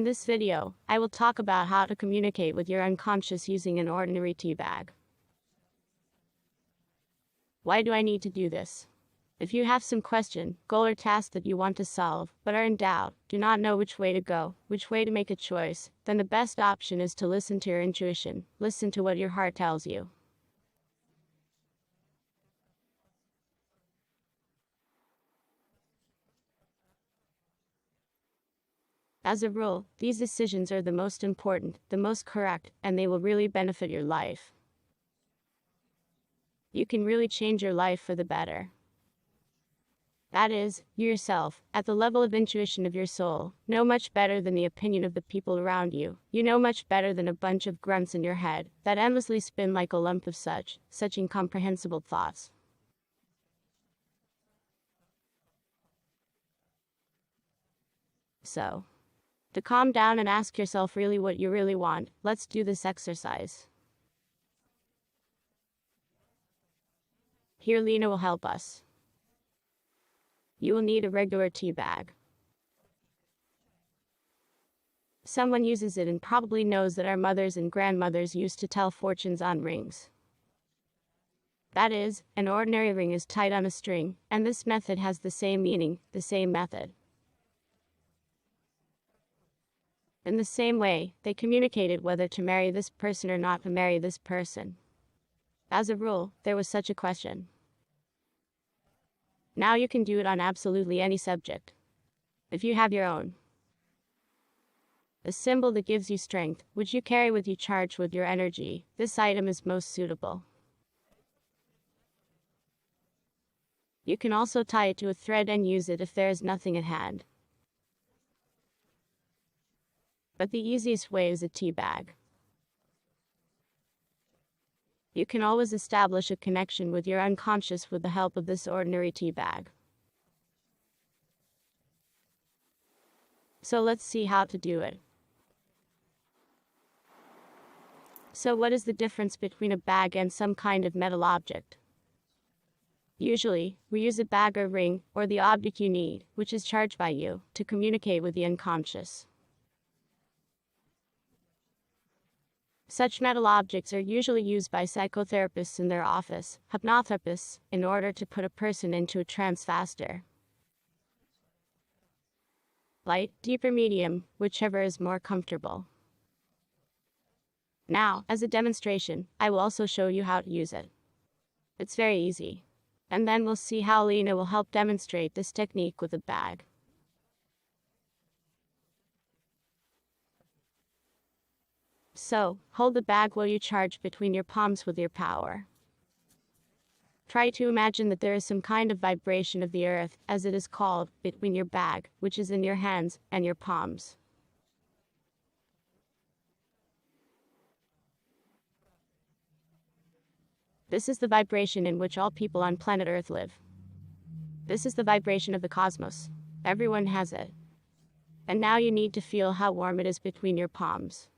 this video, I will talk about how to communicate with your unconscious using an ordinary tea bag. Why do I need to do this? If you have some question, goal or task that you want to solve, but are in doubt, do not know which way to go, which way to make a choice, then the best option is to listen to your intuition, listen to what your heart tells you. As a rule, these decisions are the most important, the most correct, and they will really benefit your life. You can really change your life for the better. That is, you yourself, at the level of intuition of your soul, know much better than the opinion of the people around you. You know much better than a bunch of grunts in your head, that endlessly spin like a lump of such incomprehensible thoughts. So, to calm down and ask yourself really what you really want, let's do this exercise. Here Lena will help us. You will need a regular tea bag. Someone uses it and probably knows that our mothers and grandmothers used to tell fortunes on rings. That is, an ordinary ring is tied on a string, and this method has the same meaning, the same method. In the same way, they communicated whether to marry this person or not to marry this person. As a rule, there was such a question. Now you can do it on absolutely any subject. If you have your own. A symbol that gives you strength, which you carry with you charged with your energy, this item is most suitable. You can also tie it to a thread and use it if there is nothing at hand. But the easiest way is a tea bag. You can always establish a connection with your unconscious with the help of this ordinary tea bag. So let's see how to do it. So what is the difference between a bag and some kind of metal object? Usually, we use a bag or ring, or the object you need, which is charged by you, to communicate with the unconscious. Such metal objects are usually used by psychotherapists in their office, hypnotherapists, in order to put a person into a trance faster. Light, deep or medium, whichever is more comfortable. Now, as a demonstration, I will also show you how to use it. It's very easy. And then we'll see how Lena will help demonstrate this technique with a bag. So, hold the bag while you charge between your palms with your power. Try to imagine that there is some kind of vibration of the earth, as it is called, between your bag, which is in your hands, and your palms. This is the vibration in which all people on planet Earth live. This is the vibration of the cosmos. Everyone has it. And now you need to feel how warm it is between your palms.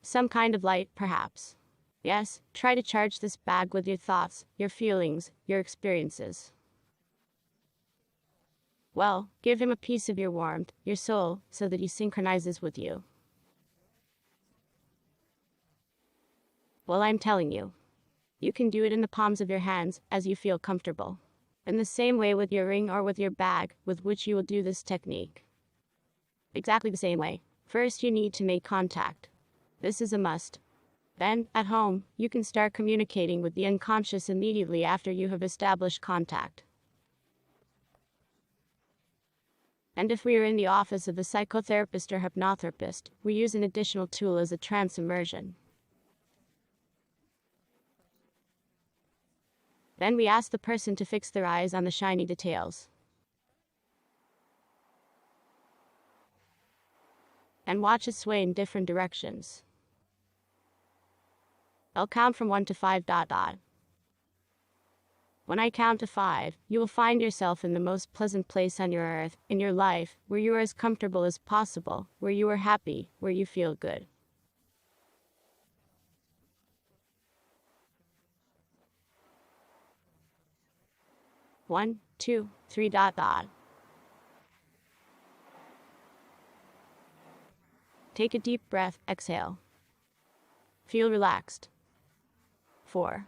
Some kind of light, perhaps. Yes, try to charge this bag with your thoughts, your feelings, your experiences. Well, give him a piece of your warmth, your soul, so that he synchronizes with you. Well, I'm telling you. You can do it in the palms of your hands, as you feel comfortable. In the same way with your ring or with your bag, with which you will do this technique. Exactly the same way. First you need to make contact. This is a must. Then, at home, you can start communicating with the unconscious immediately after you have established contact. And if we are in the office of a psychotherapist or hypnotherapist, we use an additional tool as a trance immersion. Then we ask the person to fix their eyes on the shiny details. And watch it sway in different directions. I'll count from 1 to 5. When I count to 5, you will find yourself in the most pleasant place on your earth, in your life, where you are as comfortable as possible, where you are happy, where you feel good. 1, 2, 3. Take a deep breath, exhale. Feel relaxed. 4.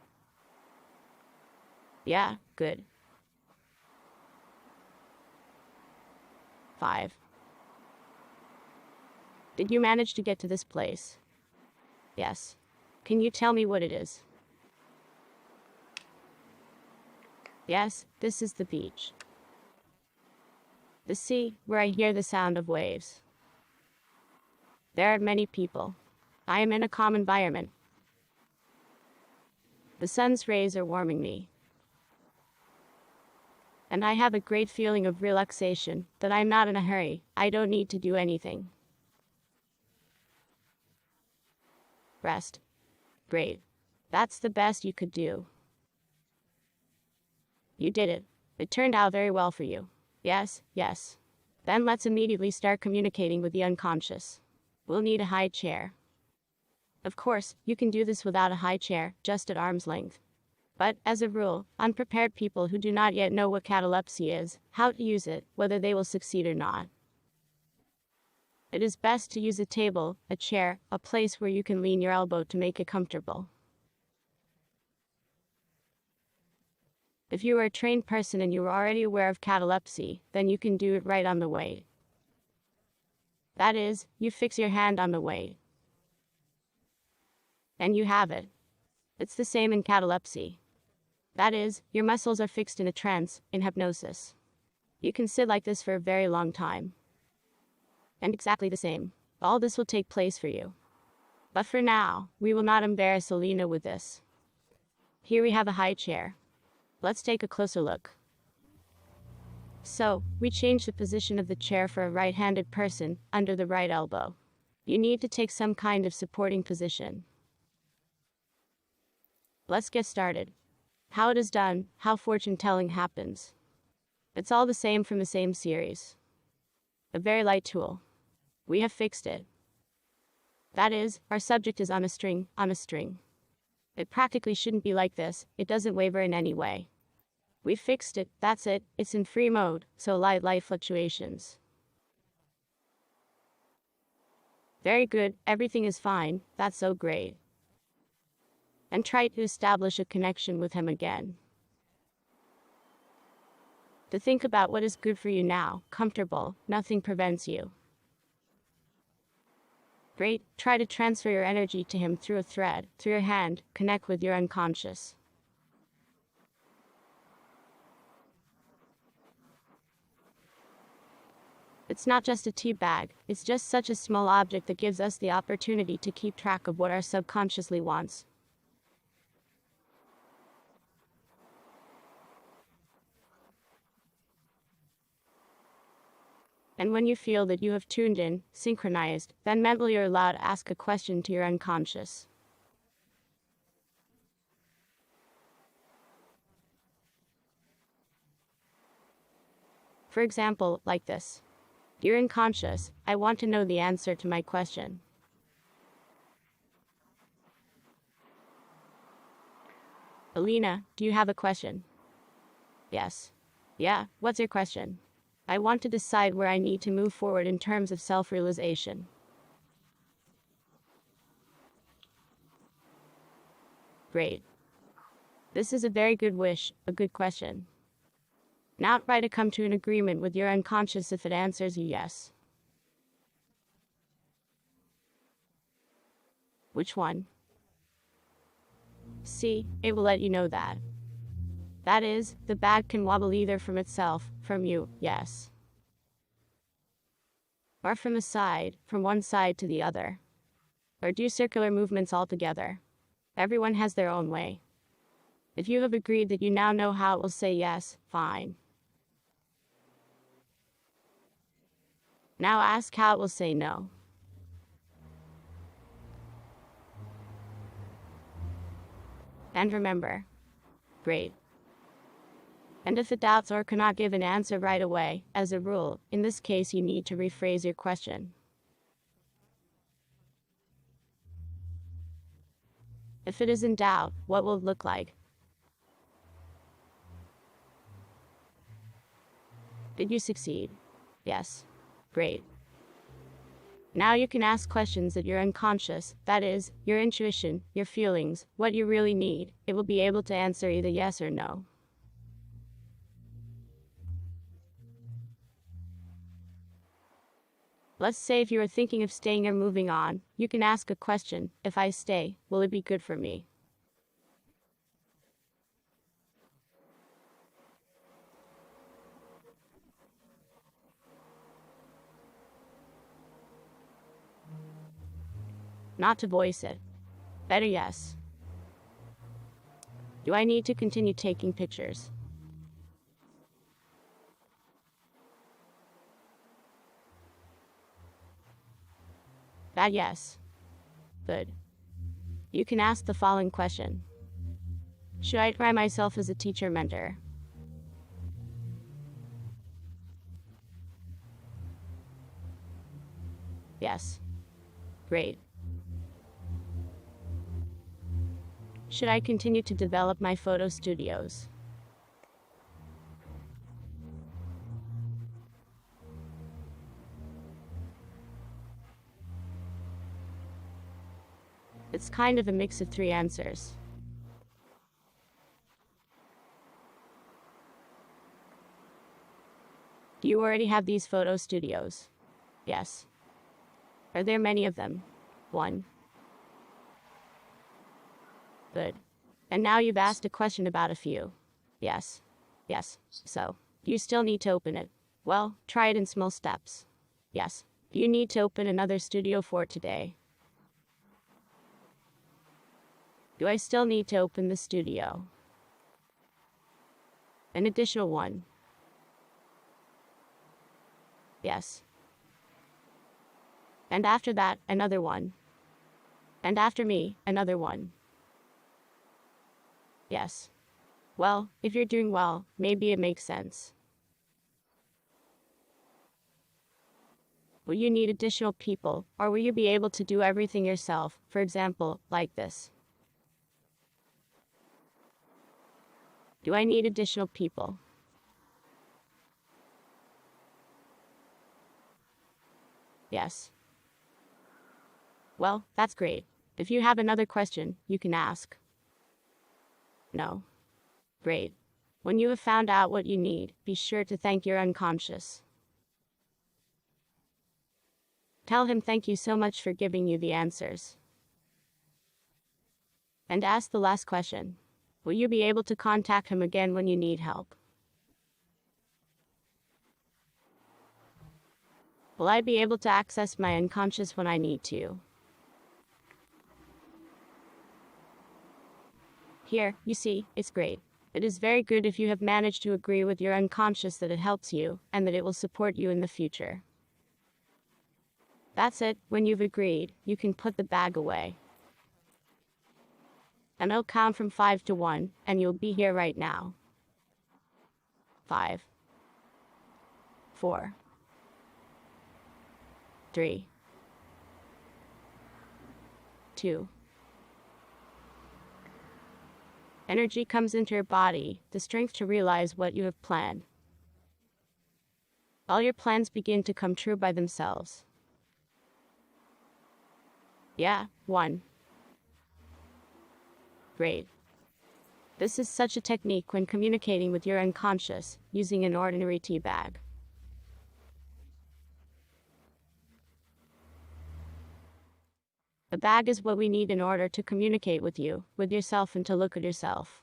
Yeah, good. 5. Did you manage to get to this place? Yes. Can you tell me what it is? Yes, this is the beach. The sea, where I hear the sound of waves. There are many people. I am in a calm environment. The sun's rays are warming me. And I have a great feeling of relaxation, that I'm not in a hurry, I don't need to do anything. Rest. Great. That's the best you could do. You did it. It turned out very well for you. Yes, yes. Then let's immediately start communicating with the unconscious. We'll need a high chair. Of course, you can do this without a high chair, just at arm's length. But, as a rule, unprepared people who do not yet know what catalepsy is, how to use it, whether they will succeed or not. It is best to use a table, a chair, a place where you can lean your elbow to make it comfortable. If you are a trained person and you are already aware of catalepsy, then you can do it right on the weight. That is, you fix your hand on the weight. And you have it. It's the same in catalepsy. That is, your muscles are fixed in a trance, in hypnosis. You can sit like this for a very long time. And exactly the same. All this will take place for you. But for now, we will not embarrass Alina with this. Here we have a high chair. Let's take a closer look. So, we change the position of the chair for a right-handed person, under the right elbow. You need to take some kind of supporting position. Let's get started. How it is done, how fortune-telling happens. It's all the same from the same series. A very light tool. We have fixed it. That is, our subject is on a string, on a string. It practically shouldn't be like this, it doesn't waver in any way. We fixed it, that's it, it's in free mode, so light fluctuations. Very good, everything is fine, that's so great. And try to establish a connection with him again. To think about what is good for you now, comfortable, nothing prevents you. Great, try to transfer your energy to him through a thread, through your hand, connect with your unconscious. It's not just a tea bag, it's just such a small object that gives us the opportunity to keep track of what our subconsciously wants. And when you feel that you have tuned in, synchronized, then mentally you're allowed to ask a question to your unconscious. For example, like this. Dear unconscious, I want to know the answer to my question. Alina, do you have a question? Yes. Yeah, what's your question? I want to decide where I need to move forward in terms of self-realization. Great. This is a very good wish, a good question. Now try to come to an agreement with your unconscious if it answers you yes. Which one? See, it will let you know that. That is, the bag can wobble either from itself, from you, yes. Or from the side, from one side to the other. Or do circular movements altogether. Everyone has their own way. If you have agreed that you now know how it will say yes, fine. Now ask how it will say no. And remember. Great. And if it doubts or cannot give an answer right away, as a rule, in this case you need to rephrase your question. If it is in doubt, what will it look like? Did you succeed? Yes. Great. Now you can ask questions that your unconscious, that is, your intuition, your feelings, what you really need. It will be able to answer either yes or no. Let's say if you are thinking of staying or moving on, you can ask a question: if I stay, will it be good for me? Not to voice it. Better yes. Do I need to continue taking pictures? Bad yes. Good. You can ask the following question: should I try myself as a teacher mentor? Yes. Great. Should I continue to develop my photo studios? It's kind of a mix of three answers. Do you already have these photo studios? Yes. Are there many of them? One. Good. And now you've asked a question about a few. Yes. Yes. So, you still need to open it. Well, try it in small steps. Yes. You need to open another studio for today. Do I still need to open the studio? An additional one. Yes. And after that, another one. And after me, another one. Yes. Well, if you're doing well, maybe it makes sense. Will you need additional people, or will you be able to do everything yourself, for example, like this? Do I need additional people? Yes. Well, that's great. If you have another question, you can ask. No. Great. When you have found out what you need, be sure to thank your unconscious. Tell him thank you so much for giving you the answers. And ask the last question. Will you be able to contact him again when you need help? Will I be able to access my unconscious when I need to? Here, you see, it's great. It is very good if you have managed to agree with your unconscious that it helps you, and that it will support you in the future. That's it. When you've agreed, you can put the bag away. And I'll count from 5 to 1, and you'll be here right now. 5, 4, 3, 2. Energy comes into your body, the strength to realize what you have planned. All your plans begin to come true by themselves. Yeah, 1. Great. This is such a technique when communicating with your unconscious, using an ordinary tea bag. The bag is what we need in order to communicate with you, with yourself, and to look at yourself.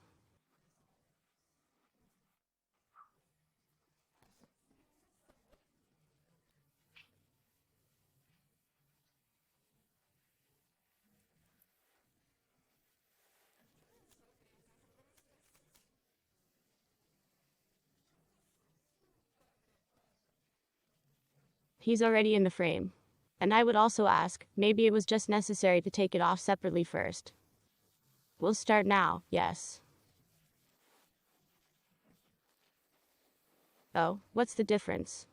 He's already in the frame. And I would also ask, maybe it was just necessary to take it off separately first. We'll start now, yes. Oh, what's the difference?